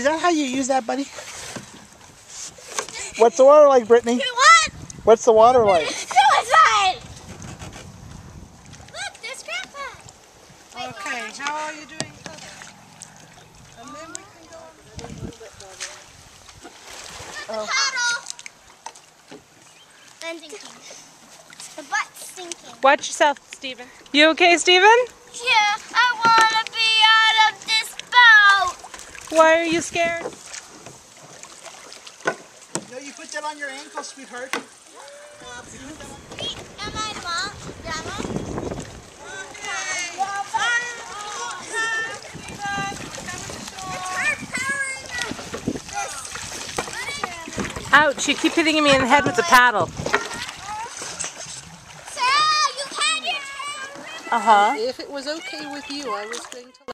Is that how you use that, buddy? What's the water like, Brittany? What? What's the water like? Suicide! Look, there's Grandpa. Okay, how are you doing? And then we can go on a little bit further. The paddle. I'm thinking. The butt's stinking. Watch yourself, Stephen. You okay, Stephen? Yeah, I want to be out of this boat. Why are you scared? No, you put that on your ankle, sweetheart. Ouch, you keep hitting me in the head with the paddle. Sarah, you had your Uh-huh. If it was okay with you, I was going to